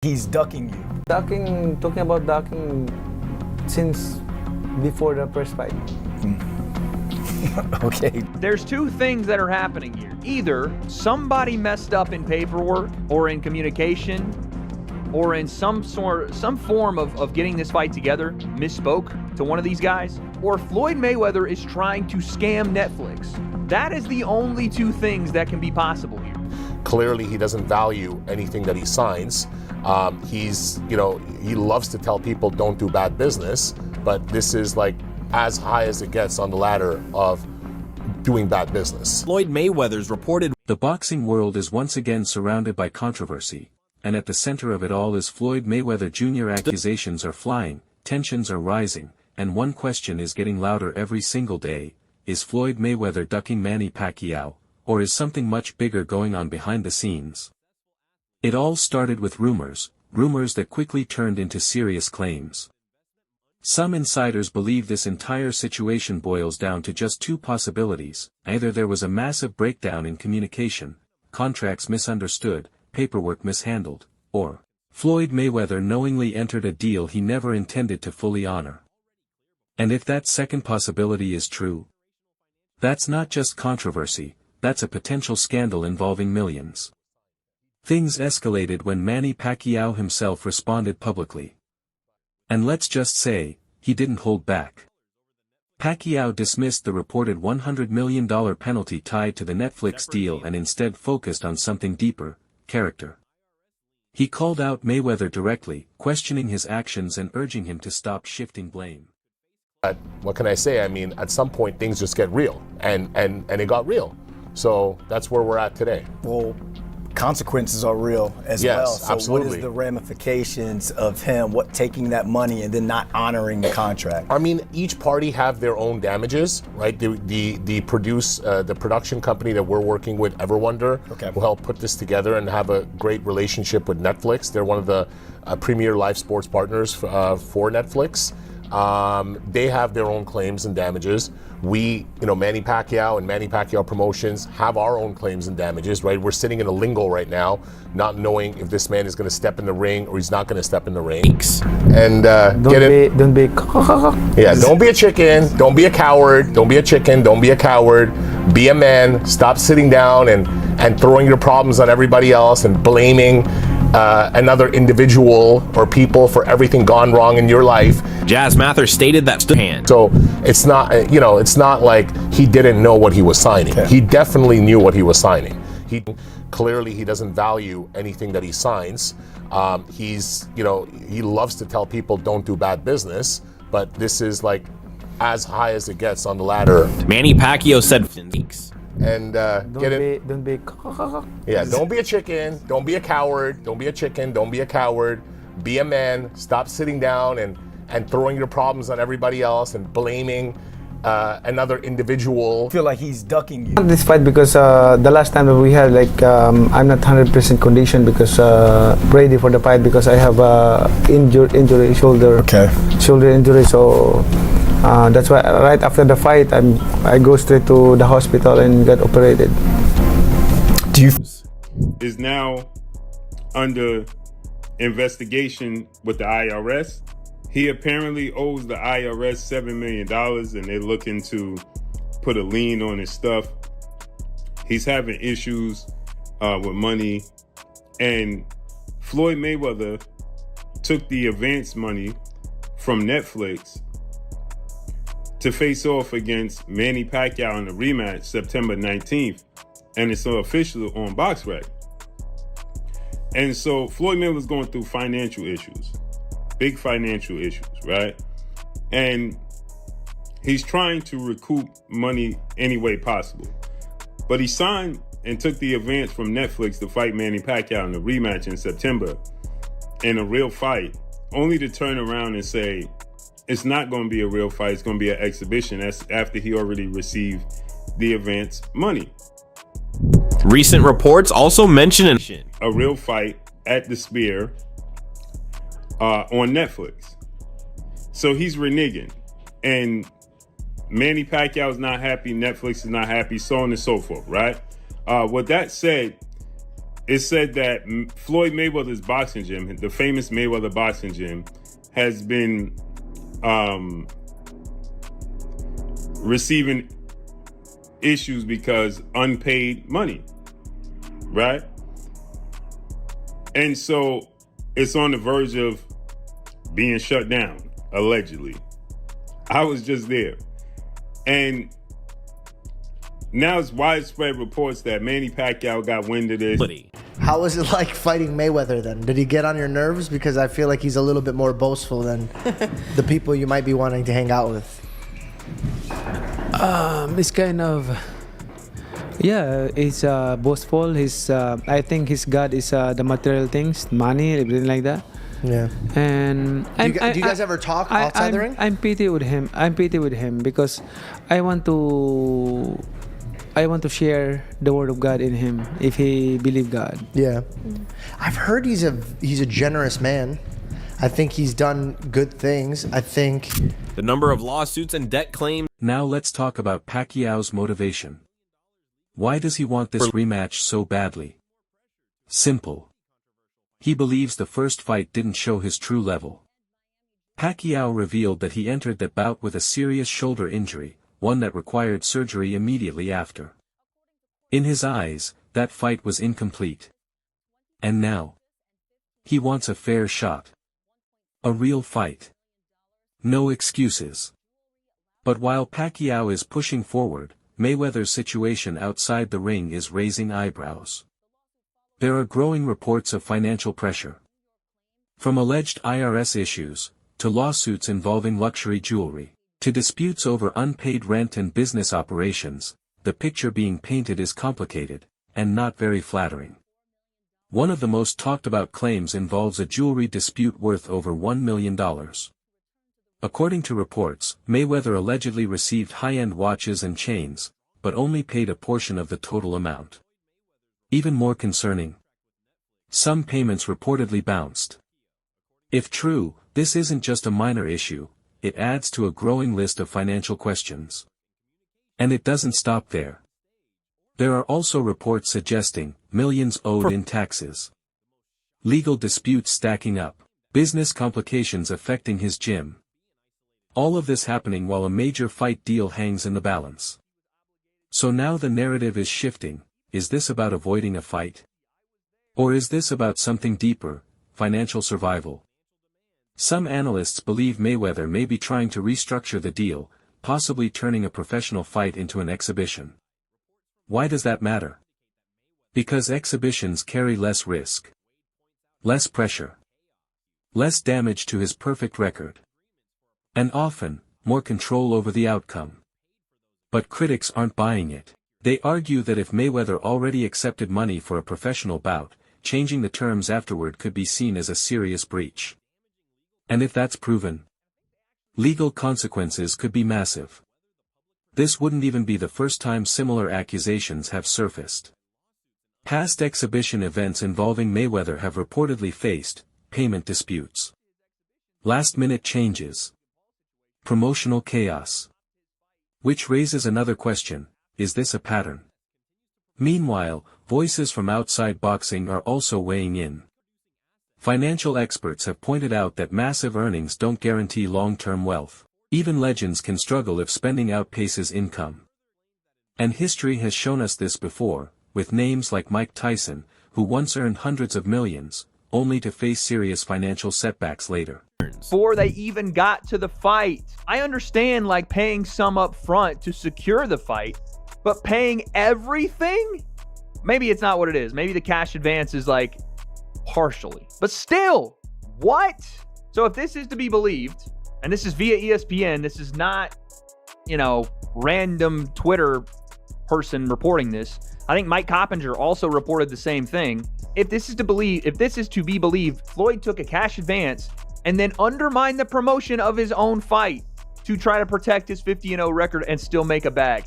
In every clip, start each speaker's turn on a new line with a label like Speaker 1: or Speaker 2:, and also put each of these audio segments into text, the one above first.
Speaker 1: He's ducking you.
Speaker 2: Talking about ducking since before the first fight.
Speaker 1: Okay.
Speaker 3: There's two things that are happening here. Either somebody messed up in paperwork or in communication or in some form of getting this fight together, misspoke to one of these guys, or Floyd Mayweather is trying to scam Netflix. That is the only two things that can be possible here.
Speaker 4: Clearly, he doesn't value anything that he signs. He loves to tell people don't do bad business, but this is like as high as it gets on the ladder of doing bad business.
Speaker 5: Floyd Mayweather's reported.
Speaker 6: The boxing world is once again surrounded by controversy, and at the center of it all is Floyd Mayweather Jr. Accusations are flying, tensions are rising, and one question is getting louder every single day: is Floyd Mayweather ducking Manny Pacquiao, or is something much bigger going on behind the scenes? It all started with rumors that quickly turned into serious claims. Some insiders believe this entire situation boils down to just two possibilities: either there was a massive breakdown in communication, contracts misunderstood, paperwork mishandled, or Floyd Mayweather knowingly entered a deal he never intended to fully honor. And if that second possibility is true, that's not just controversy, that's a potential scandal involving millions. Things escalated when Manny Pacquiao himself responded publicly. And let's just say, he didn't hold back. Pacquiao dismissed the reported $100 million penalty tied to the Netflix deal and instead focused on something deeper: character. He called out Mayweather directly, questioning his actions and urging him to stop shifting blame.
Speaker 4: What can I say? I mean, at some point things just get real, and it got real. So that's where we're at today.
Speaker 1: Well, consequences are real as
Speaker 4: yes,
Speaker 1: well. So
Speaker 4: absolutely.
Speaker 1: What is the ramifications of him taking that money and then not honoring the contract?
Speaker 4: I mean, each party have their own damages, right? The production company that we're working with, Everwonder, will help put this together and have a great relationship with Netflix. They're one of the premier live sports partners for Netflix. They have their own claims and damages. We, Manny Pacquiao and Manny Pacquiao Promotions have our own claims and damages, right? We're sitting in a lingo right now, not knowing if this man is going to step in the ring or he's not going to step in the ring. And
Speaker 2: Don't be
Speaker 4: yeah, don't be a chicken, don't be a coward, don't be a chicken, don't be a coward. Be a man, stop sitting down and throwing your problems on everybody else and blaming another individual or people for everything gone wrong in your life.
Speaker 5: Jazz Mather stated that hand.
Speaker 4: So it's not, it's not like he didn't know what he was signing.
Speaker 1: Okay.
Speaker 4: He definitely knew what he was signing. He doesn't value anything that he signs. He loves to tell people don't do bad business, but this is like as high as it gets on the ladder.
Speaker 5: Manny Pacquiao said
Speaker 4: And
Speaker 2: don't be
Speaker 4: yeah, don't be a chicken, don't be a coward, don't be a chicken, don't be a coward. Be a man, stop sitting down and throwing your problems on everybody else and blaming another individual.
Speaker 1: I feel like he's ducking you.
Speaker 2: this fight because the last time that we had, I'm not 100% conditioned because ready for the fight because I have injury, shoulder injury. So that's why right after the fight I go straight to the hospital and get operated.
Speaker 7: Is now under investigation with the IRS. He apparently owes the IRS $7 million and they're looking to put a lien on his stuff. He's having issues with money, and Floyd Mayweather took the advance money from Netflix to face off against Manny Pacquiao in the rematch September 19th, and it's official on BoxRec. And so Floyd Mayweather's going through financial issues, big financial issues, right? And he's trying to recoup money any way possible. But he signed and took the advance from Netflix to fight Manny Pacquiao in the rematch in September in a real fight, only to turn around and say, it's not going to be a real fight, it's going to be an exhibition. That's after he already received the advance money.
Speaker 5: Recent reports also mention
Speaker 7: a real fight at the Spear on Netflix. So he's reneging, and Manny Pacquiao is not happy, Netflix is not happy, so on and so forth, right? With that said, it said that Floyd Mayweather's boxing gym, the famous Mayweather boxing gym, has been receiving issues because unpaid money, right? And so it's on the verge of being shut down, allegedly. I was just there. And now it's widespread reports that Manny Pacquiao got wind of this.
Speaker 8: How was it like fighting Mayweather then? Did he get on your nerves? Because I feel like he's a little bit more boastful than the people you might be wanting to hang out with.
Speaker 2: It's kind of, yeah, he's boastful. I think his god is the material things, money, everything like that.
Speaker 8: Yeah.
Speaker 2: And
Speaker 8: do you guys ever talk outside the ring?
Speaker 2: I'm pity with him. I'm pity with him because I want to share the word of God in him if he believe God.
Speaker 8: Yeah. I've heard he's a generous man. I think he's done good things. I think
Speaker 5: The number of lawsuits and debt claims.
Speaker 6: Now let's talk about Pacquiao's motivation. Why does he want this rematch so badly? Simple. He believes the first fight didn't show his true level. Pacquiao revealed that he entered that bout with a serious shoulder injury, one that required surgery immediately after. In his eyes, that fight was incomplete. And now, he wants a fair shot. A real fight. No excuses. But while Pacquiao is pushing forward, Mayweather's situation outside the ring is raising eyebrows. There are growing reports of financial pressure. From alleged IRS issues, to lawsuits involving luxury jewelry, to disputes over unpaid rent and business operations, the picture being painted is complicated, and not very flattering. One of the most talked about claims involves a jewelry dispute worth over $1 million. According to reports, Mayweather allegedly received high-end watches and chains, but only paid a portion of the total amount. Even more concerning, some payments reportedly bounced. If true, this isn't just a minor issue, it adds to a growing list of financial questions. And it doesn't stop there. There are also reports suggesting millions owed in taxes, legal disputes stacking up, business complications affecting his gym. All of this happening while a major fight deal hangs in the balance. So now the narrative is shifting. Is this about avoiding a fight? Or is this about something deeper, financial survival? Some analysts believe Mayweather may be trying to restructure the deal, possibly turning a professional fight into an exhibition. Why does that matter? Because exhibitions carry less risk, less pressure, less damage to his perfect record, and often, more control over the outcome. But critics aren't buying it. They argue that if Mayweather already accepted money for a professional bout, changing the terms afterward could be seen as a serious breach. And if that's proven, legal consequences could be massive. This wouldn't even be the first time similar accusations have surfaced. Past exhibition events involving Mayweather have reportedly faced payment disputes, last-minute changes, promotional chaos. Which raises another question. Is this a pattern? Meanwhile, voices from outside boxing are also weighing in. Financial experts have pointed out that massive earnings don't guarantee long-term wealth. Even legends can struggle if spending outpaces income. And history has shown us this before, with names like Mike Tyson, who once earned hundreds of millions, only to face serious financial setbacks later.
Speaker 3: Before they even got to the fight. I understand like paying some up front to secure the fight. But paying everything? Maybe it's not what it is. Maybe the cash advance is like partially. But still, what? So if this is to be believed, and this is via ESPN, this is not, random Twitter person reporting this. I think Mike Coppinger also reported the same thing. If this is to be believed, Floyd took a cash advance and then undermined the promotion of his own fight to try to protect his 50-0 record and still make a bag.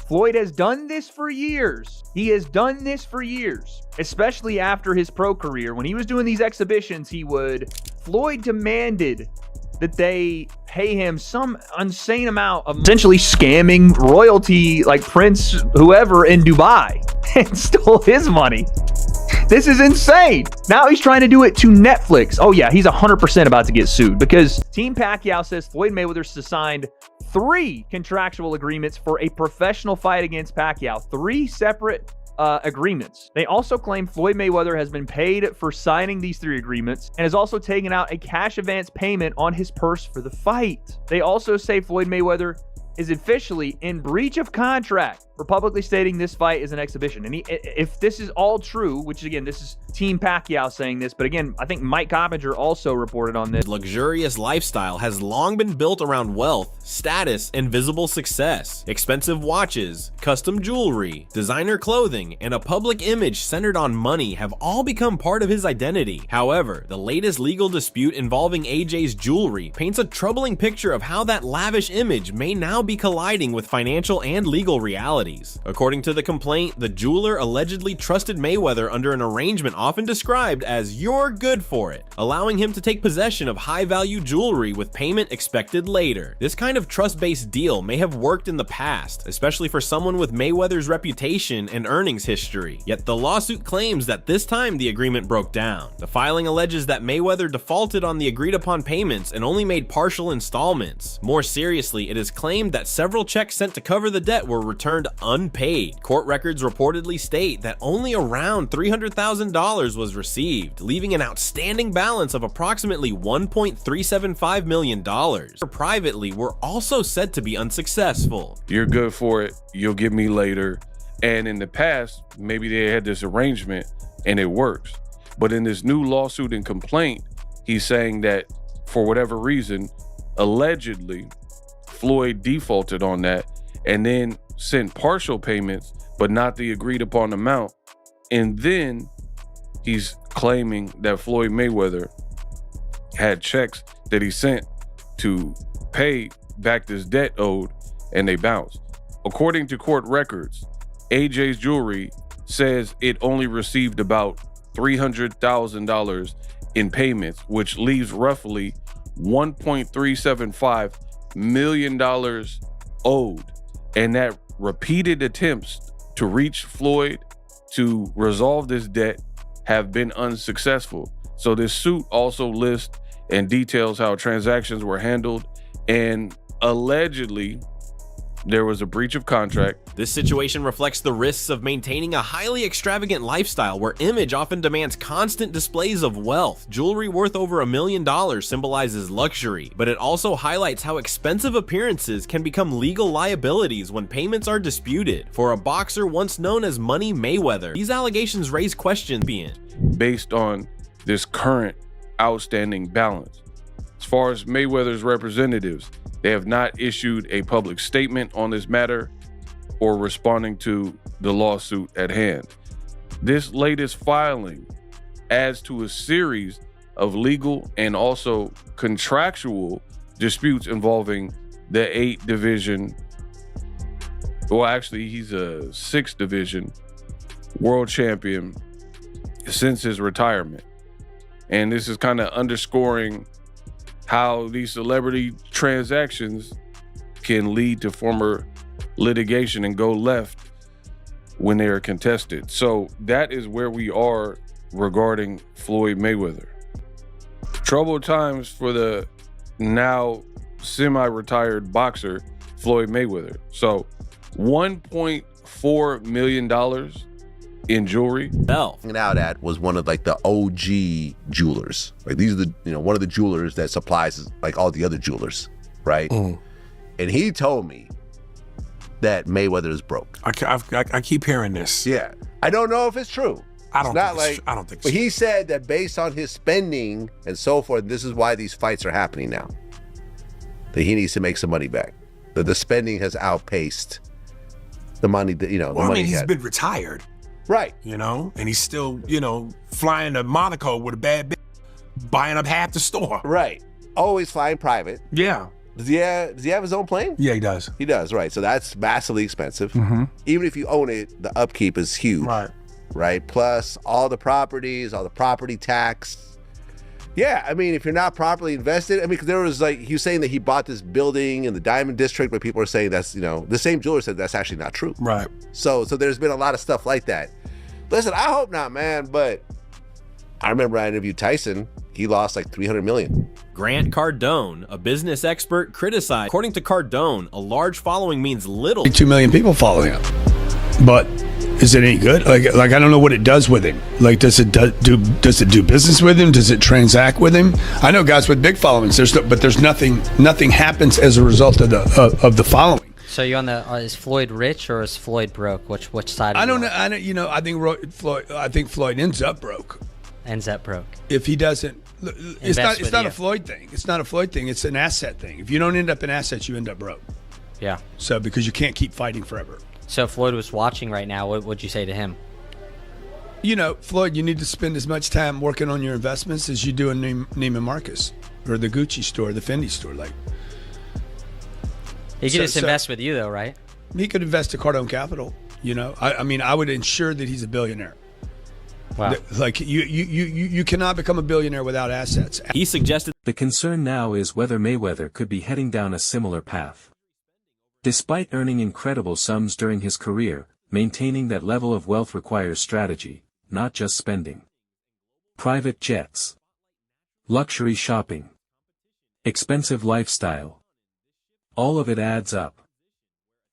Speaker 3: Floyd has done this for years. He has done this for years, especially after his pro career. When he was doing these exhibitions, Floyd demanded that they pay him some insane amount of essentially scamming royalty like Prince whoever in Dubai and stole his money. This is insane. Now he's trying to do it to Netflix. Oh yeah, he's 100% about to get sued because Team Pacquiao says Floyd Mayweather signed 3 contractual agreements for a professional fight against Pacquiao. 3 separate agreements. They also claim Floyd Mayweather has been paid for signing these 3 agreements and has also taken out a cash advance payment on his purse for the fight. They also say Floyd Mayweather is officially in breach of contract for publicly stating this fight is an exhibition. And if this is all true, which again, this is Team Pacquiao saying this, but again, I think Mike Coppinger also reported on this.
Speaker 5: Luxurious lifestyle has long been built around wealth, status, and visible success. Expensive watches, custom jewelry, designer clothing, and a public image centered on money have all become part of his identity. However, the latest legal dispute involving AJ's jewelry paints a troubling picture of how that lavish image may now be colliding with financial and legal realities. According to the complaint, the jeweler allegedly trusted Mayweather under an arrangement often described as "you're good for it," allowing him to take possession of high-value jewelry with payment expected later. This kind of trust-based deal may have worked in the past, especially for someone with Mayweather's reputation and earnings history. Yet the lawsuit claims that this time the agreement broke down. The filing alleges that Mayweather defaulted on the agreed-upon payments and only made partial installments. More seriously, it is claimed that several checks sent to cover the debt were returned unpaid. Court records reportedly state that only around $300,000 was received, leaving an outstanding balance of approximately $1.375 million. Privately, were also said to be unsuccessful.
Speaker 9: You're good for it, you'll get me later. And in the past, maybe they had this arrangement and it works. But in this new lawsuit and complaint, he's saying that for whatever reason, allegedly, Floyd defaulted on that and then sent partial payments, but not the agreed upon amount. And then he's claiming that Floyd Mayweather had checks that he sent to pay back this debt owed and they bounced. According to court records, AJ's jewelry says it only received about $300,000 in payments, which leaves roughly $1.375 million owed. And that repeated attempts to reach Floyd to resolve this debt have been unsuccessful. So this suit also lists and details how transactions were handled, and allegedly there was a breach of contract.
Speaker 5: This situation reflects the risks of maintaining a highly extravagant lifestyle where image often demands constant displays of wealth. Jewelry worth over $1 million symbolizes luxury, but it also highlights how expensive appearances can become legal liabilities when payments are disputed. For a boxer once known as Money Mayweather, these allegations raise questions
Speaker 9: based on this current outstanding balance. As far as Mayweather's representatives, they have not issued a public statement on this matter or responding to the lawsuit at hand. This latest filing adds to a series of legal and also contractual disputes involving the 8 division, well, actually, he's a 6 division world champion since his retirement. And this is kind of underscoring how these celebrity transactions can lead to former litigation and go left when they are contested. So that is where we are regarding Floyd Mayweather. Troubled times for the now semi-retired boxer Floyd Mayweather. So $1.4 million in jewelry.
Speaker 10: Hanging out at was one of like the OG jewelers. Like these are the, one of the jewelers that supplies like all the other jewelers, right? And he told me that Mayweather is broke.
Speaker 11: I keep hearing this.
Speaker 10: Yeah, I don't know if it's true.
Speaker 11: I don't think so.
Speaker 10: But he said that based on his spending and so forth, this is why these fights are happening now. That he needs to make some money back. That the spending has outpaced the money that the money
Speaker 11: he's been retired.
Speaker 10: Right.
Speaker 11: And he's still, flying to Monaco with a bad bitch, buying up half the store.
Speaker 10: Right. Always flying private.
Speaker 11: Yeah.
Speaker 10: Does he have his own plane?
Speaker 11: Yeah, he does.
Speaker 10: He does, right. So that's massively expensive.
Speaker 11: Mm-hmm.
Speaker 10: Even if you own it, the upkeep is huge.
Speaker 11: Right.
Speaker 10: Right. Plus all the properties, all the property tax. Yeah, I mean, if you're not properly invested, because there was he was saying that he bought this building in the Diamond District, but people are saying that's, the same jeweler said that's actually not true.
Speaker 11: Right.
Speaker 10: So there's been a lot of stuff like that. Listen, I hope not, man. But I remember I interviewed Tyson. He lost like $300 million.
Speaker 5: Grant Cardone, a business expert, criticized. According to Cardone, a large following means little.
Speaker 12: 2 million people following him, but is it any good? Like I don't know what it does with him. Like, does it do business with him? Does it transact with him? I know guys with big followings. But there's nothing happens as a result of the following.
Speaker 13: So you on the is Floyd rich or is Floyd broke? Which side?
Speaker 12: I don't know. I think Floyd ends up broke.
Speaker 13: Ends up broke
Speaker 12: if he doesn't. It's not a Floyd thing. It's not a Floyd thing. It's an asset thing. If you don't end up in assets, you end up broke.
Speaker 13: Yeah.
Speaker 12: So because you can't keep fighting forever.
Speaker 13: So if Floyd was watching right now, what would you say to him?
Speaker 12: Floyd, you need to spend as much time working on your investments as you do in Neiman Marcus or the Gucci store, the Fendi store. Like,
Speaker 13: he could just invest with you, though, right?
Speaker 12: He could invest at Cardone Capital. I would ensure that he's a billionaire.
Speaker 13: Wow.
Speaker 12: Like you cannot become a billionaire without assets.
Speaker 5: He suggested
Speaker 6: the concern now is whether Mayweather could be heading down a similar path. Despite earning incredible sums during his career, maintaining that level of wealth requires strategy, not just spending. Private jets, luxury shopping, expensive lifestyle. All of it adds up.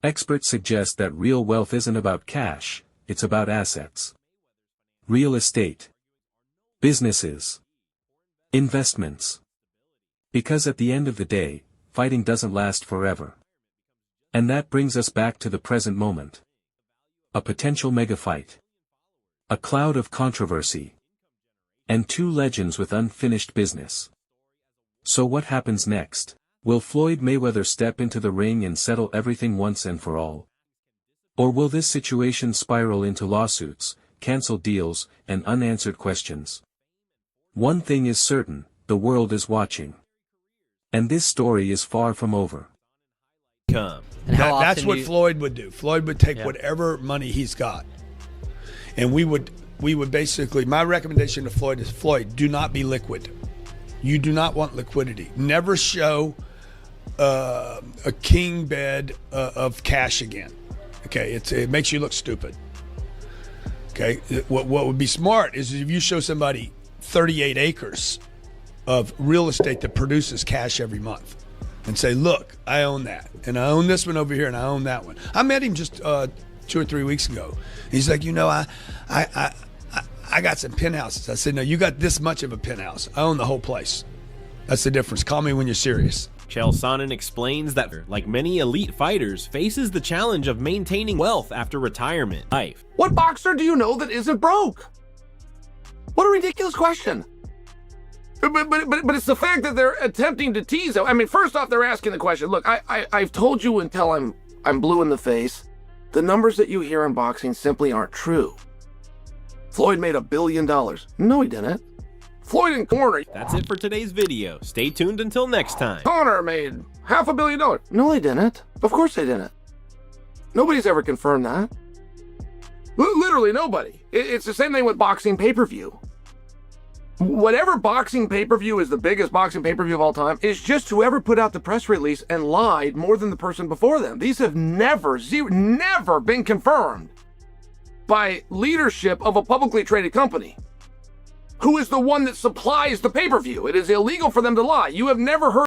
Speaker 6: Experts suggest that real wealth isn't about cash, it's about assets. Real estate, businesses, investments. Because at the end of the day, fighting doesn't last forever. And that brings us back to the present moment. A potential mega fight. A cloud of controversy. And 2 legends with unfinished business. So what happens next? Will Floyd Mayweather step into the ring and settle everything once and for all? Or will this situation spiral into lawsuits, canceled deals, and unanswered questions? One thing is certain, the world is watching. And this story is far from over.
Speaker 12: That's what Floyd would do. Floyd would take whatever money he's got. And we would basically, my recommendation to Floyd is, Floyd, do not be liquid. You do not want liquidity. Never show a king bed of cash again. Okay, it makes you look stupid. Okay, what would be smart is if you show somebody 38 acres of real estate that produces cash every month and say, look, I own that. And I own this one over here and I own that one. I met him just 2 or 3 weeks ago. He's like, I got some penthouses. I said, no, you got this much of a penthouse. I own the whole place. That's the difference. Call me when you're serious.
Speaker 5: Chael Sonnen explains that, like many elite fighters, faces the challenge of maintaining wealth after retirement.
Speaker 14: What boxer do you know that isn't broke? What a ridiculous question. But it's the fact that they're attempting to tease him. I mean, first off, they're asking the question. Look, I've told you until I'm blue in the face. The numbers that you hear in boxing simply aren't true. Floyd made $1 billion. No, he didn't. Floyd and Conor.
Speaker 5: That's it for today's video. Stay tuned until next time.
Speaker 14: Conor made $500 million. No, they didn't. Of course they didn't. Nobody's ever confirmed that. Literally nobody. It's the same thing with boxing pay-per-view. Whatever boxing pay-per-view is the biggest boxing pay-per-view of all time is just whoever put out the press release and lied more than the person before them. These have never been confirmed by leadership of a publicly traded company, who is the one that supplies the pay-per-view. It is illegal for them to lie. You have never heard